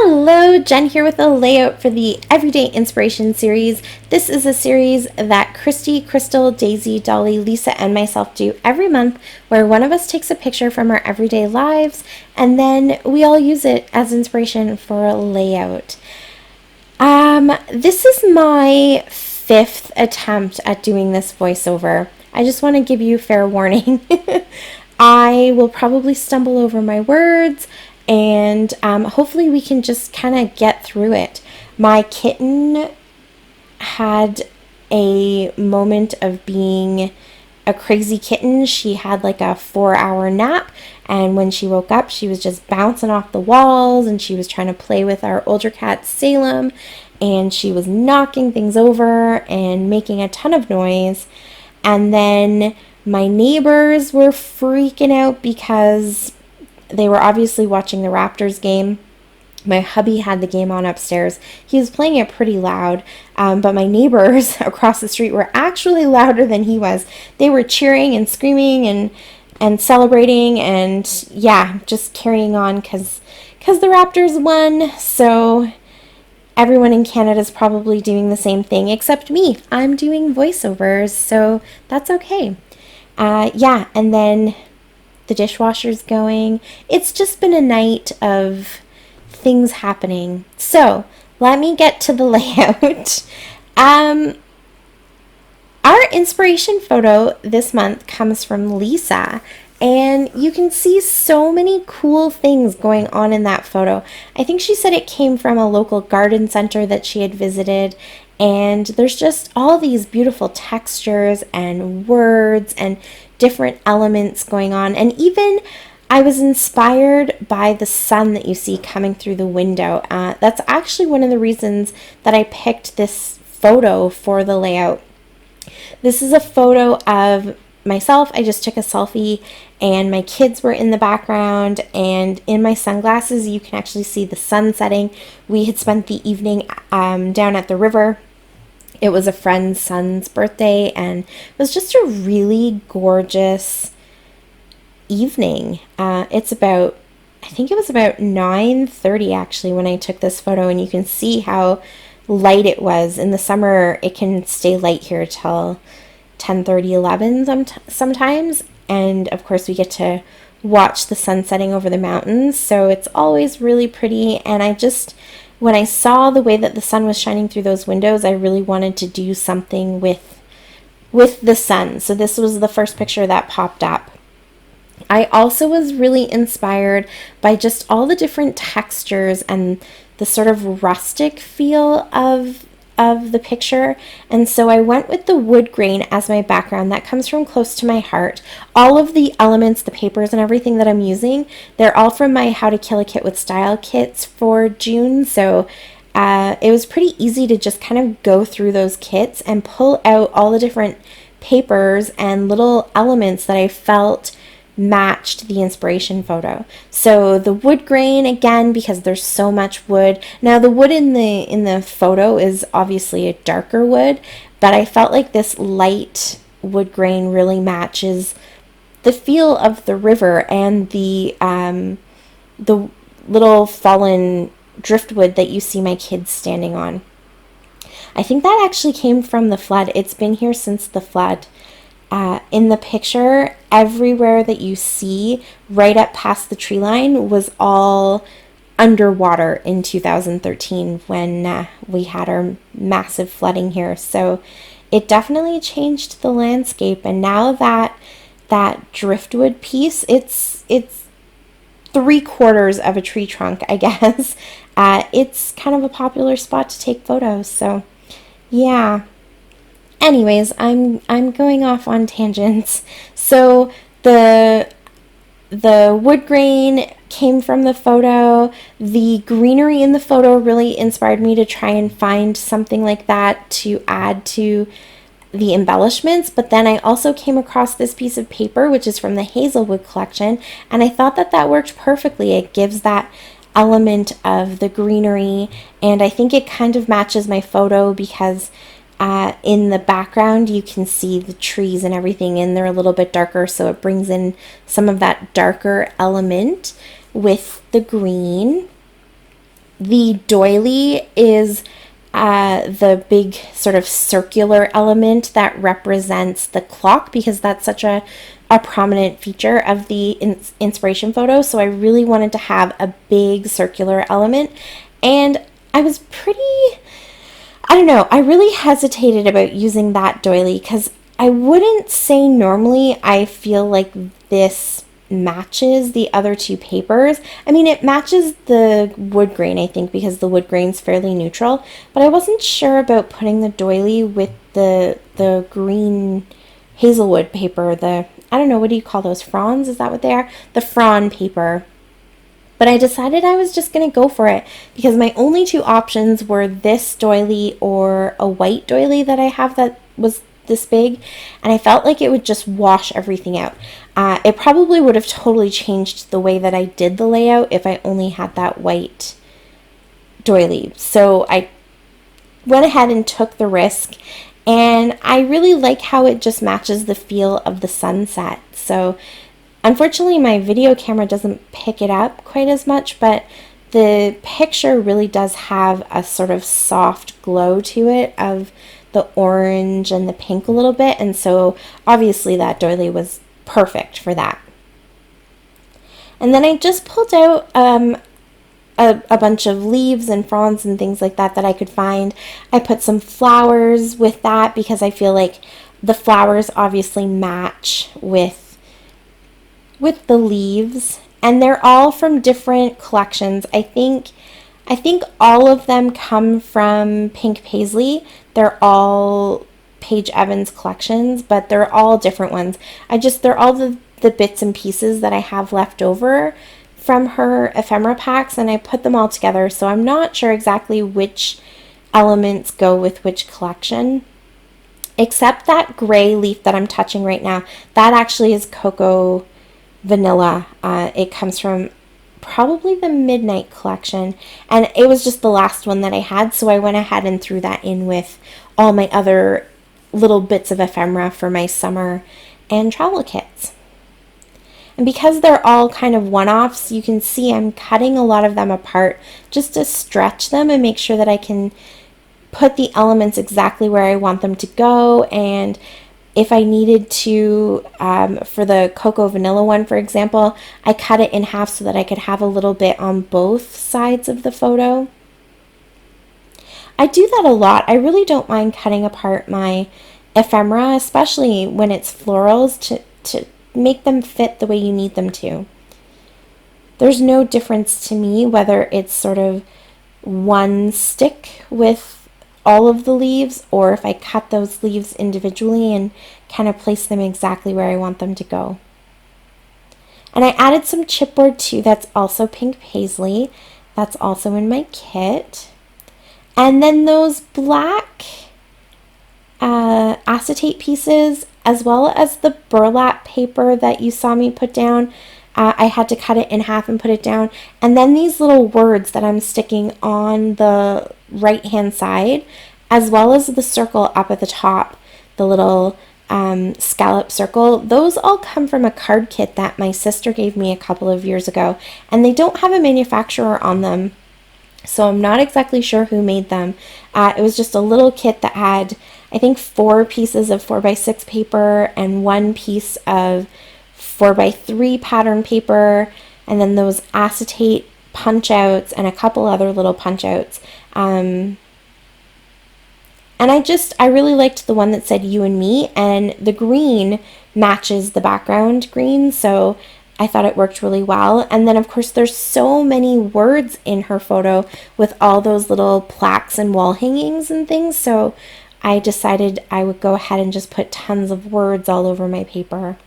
Hello, Jen here with a layout for the Everyday Inspiration series. This is a series that Christy, Crystal, Daisy, Dolly, Lisa, and myself do every month where one of us takes a picture from our everyday lives and then we all use it as inspiration for a layout. This is my fifth attempt at doing this voiceover. I just want to give you fair warning. I will probably stumble over my words, and hopefully we can just kind of get through it. My kitten had a moment of being a crazy kitten. She had like a 4-hour nap, and when she woke up, she was just bouncing off the walls, and she was trying to play with our older cat, Salem, and she was knocking things over and making a ton of noise. And then my neighbors were freaking out because they were obviously watching the Raptors game. My hubby had the game on upstairs. He was playing it pretty loud, but my neighbors across the street were actually louder than he was. They were cheering and screaming and celebrating and, yeah, just carrying on because the Raptors won. So everyone in Canada is probably doing the same thing except me. I'm doing voiceovers, so that's okay. And then the dishwasher's going. It's just been a night of things happening. So let me get to the layout. Our inspiration photo this month comes from Lisa, and you can see so many cool things going on in that photo. I think she said it came from a local garden center that she had visited, and there's just all these beautiful textures and words and different elements going on. And even I was inspired by the sun that you see coming through the window. That's actually one of the reasons that I picked this photo for the layout. This is a photo of myself. I just took a selfie and my kids were in the background, and in my sunglasses you can actually see the sun setting. We had spent the evening down at the river. It was a friend's son's birthday, and it was just a really gorgeous evening. I think it was about 9:30 actually when I took this photo, and you can see how light it was. In the summer, it can stay light here till 10:30, 11 sometimes, and of course we get to watch the sun setting over the mountains, so it's always really pretty. And when I saw the way that the sun was shining through those windows, I really wanted to do something with the sun. So this was the first picture that popped up. I also was really inspired by just all the different textures and the sort of rustic feel of the picture. And so I went with the wood grain as my background. That comes from close to my heart. All of the elements, the papers and everything that I'm using, they're all from my How to Kill a Kit with Style kits for June. So it was pretty easy to just kind of go through those kits and pull out all the different papers and little elements that I felt matched the inspiration photo. So the wood grain, again, because there's so much wood. Now the wood in the photo is obviously a darker wood, but I felt like this light wood grain really matches the feel of the river and the little fallen driftwood that you see my kids standing on. I think that actually came from the flood. It's been here since the flood. In the picture, everywhere that you see right up past the tree line was all underwater in 2013 when we had our massive flooding here. So it definitely changed the landscape. And now that driftwood piece, it's 3/4 of a tree trunk, I guess. It's kind of a popular spot to take photos. So yeah. Anyways, I'm going off on tangents. So the wood grain came from the photo. The greenery in the photo really inspired me to try and find something like that to add to the embellishments. But then I also came across this piece of paper, which is from the Hazelwood collection, and I thought that worked perfectly. It gives that element of the greenery, and I think it kind of matches my photo because in the background you can see the trees and everything, and they're a little bit darker, so it brings in some of that darker element with the green. The doily is the big sort of circular element that represents the clock, because that's such a prominent feature of the inspiration photo. So I really wanted to have a big circular element. And I was I don't know, I really hesitated about using that doily because I wouldn't say normally I feel like this matches the other two papers. I mean, it matches the wood grain, I think, because the wood grain's fairly neutral, but I wasn't sure about putting the doily with the green hazelwood paper, I don't know, what do you call those, fronds? Is that what they are? The frond paper. But I decided I was just going to go for it because my only two options were this doily or a white doily that I have that was this big, and I felt like it would just wash everything out. It probably would have totally changed the way that I did the layout if I only had that white doily. So I went ahead and took the risk, and I really like how it just matches the feel of the sunset. So unfortunately, my video camera doesn't pick it up quite as much, but the picture really does have a sort of soft glow to it of the orange and the pink a little bit, and so obviously that doily was perfect for that. And then I just pulled out a bunch of leaves and fronds and things like that that I could find. I put some flowers with that because I feel like the flowers obviously match with the leaves, and they're all from different collections. I think all of them come from Pink Paisley. They're all Paige Evans collections, but they're all different ones. They're all the bits and pieces that I have left over from her ephemera packs, and I put them all together, so I'm not sure exactly which elements go with which collection, except that gray leaf that I'm touching right now. That actually is Cocoa Vanilla. It comes from probably the Midnight collection, and it was just the last one that I had, so I went ahead and threw that in with all my other little bits of ephemera for my summer and travel kits. And because they're all kind of one-offs, you can see I'm cutting a lot of them apart just to stretch them and make sure that I can put the elements exactly where I want them to go. And if I needed to, for the Cocoa Vanilla one, for example, I cut it in half so that I could have a little bit on both sides of the photo. I do that a lot. I really don't mind cutting apart my ephemera, especially when it's florals, to make them fit the way you need them to. There's no difference to me whether it's sort of one stick with all of the leaves, or if I cut those leaves individually and kind of place them exactly where I want them to go. And I added some chipboard too. That's also Pink Paisley. That's also in my kit. And then those black acetate pieces, as well as the burlap paper that you saw me put down, I had to cut it in half and put it down. And then these little words that I'm sticking on the right hand side, as well as the circle up at the top, the little scallop circle, those all come from a card kit that my sister gave me a couple of years ago, and they don't have a manufacturer on them, so I'm not exactly sure who made them. It was just a little kit that had, I think, 4 pieces of 4x6 paper and 1 piece of 4x3 pattern paper, and then those acetate punch outs and a couple other little punch outs. And I really liked the one that said you and me, and the green matches the background green, so I thought it worked really well. And then of course there's so many words in her photo with all those little plaques and wall hangings and things, so I decided I would go ahead and just put tons of words all over my paper.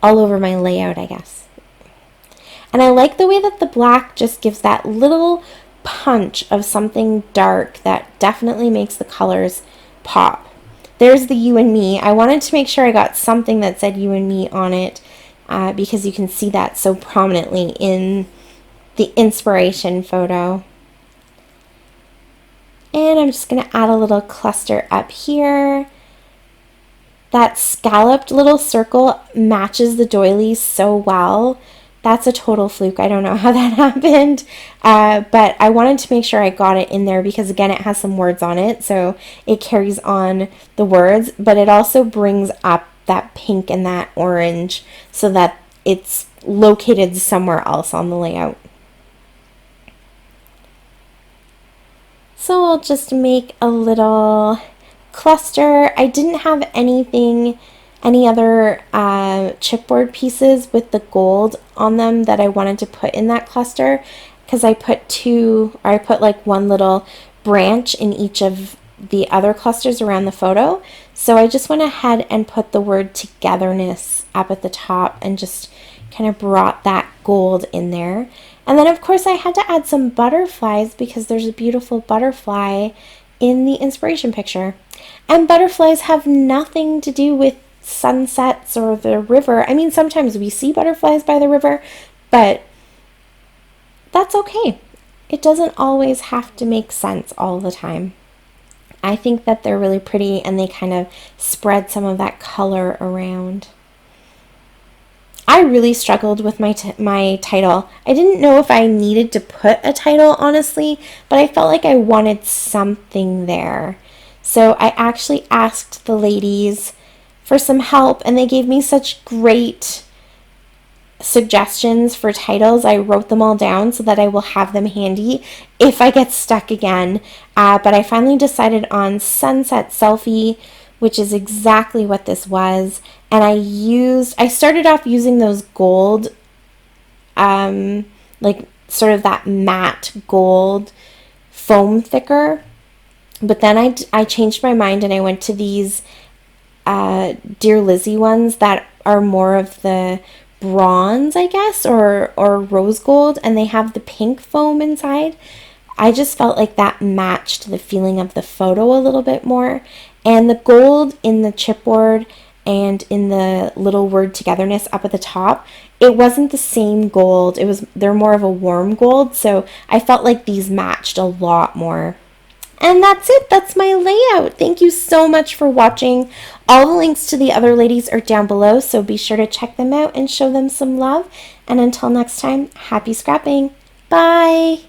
All over my layout, I guess. And I like the way that the black just gives that little punch of something dark that definitely makes the colors pop. There's the you and me. I wanted to make sure I got something that said you and me on it, because you can see that so prominently in the inspiration photo. And I'm just going to add a little cluster up here. That scalloped little circle matches the doily so well. That's a total fluke. I don't know how that happened, but I wanted to make sure I got it in there because, again, it has some words on it, so it carries on the words, but it also brings up that pink and that orange so that it's located somewhere else on the layout. So I'll just make a little cluster. I didn't have any other chipboard pieces with the gold on them that I wanted to put in that cluster, because I put like one little branch in each of the other clusters around the photo. So I just went ahead and put the word togetherness up at the top and just kind of brought that gold in there. And then of course I had to add some butterflies because there's a beautiful butterfly in the inspiration picture. And butterflies have nothing to do with sunsets or the river. I mean, sometimes we see butterflies by the river, but that's okay. It doesn't always have to make sense all the time. I think that they're really pretty and they kind of spread some of that color around. I really struggled with my title. I didn't know if I needed to put a title, honestly, but I felt like I wanted something there. So I actually asked the ladies for some help, and they gave me such great suggestions for titles. I wrote them all down so that I will have them handy if I get stuck again. But I finally decided on Sunset Selfie, which is exactly what this was. And I started off using those gold, like sort of that matte gold foam thicker. But then I changed my mind and I went to these Dear Lizzie ones that are more of the bronze, I guess, or rose gold, and they have the pink foam inside. I just felt like that matched the feeling of the photo a little bit more. And the gold in the chipboard and in the little word togetherness up at the top, it wasn't the same gold. They're more of a warm gold, so I felt like these matched a lot more. And that's it. That's my layout. Thank you so much for watching. All the links to the other ladies are down below, so be sure to check them out and show them some love. And until next time, happy scrapping. Bye.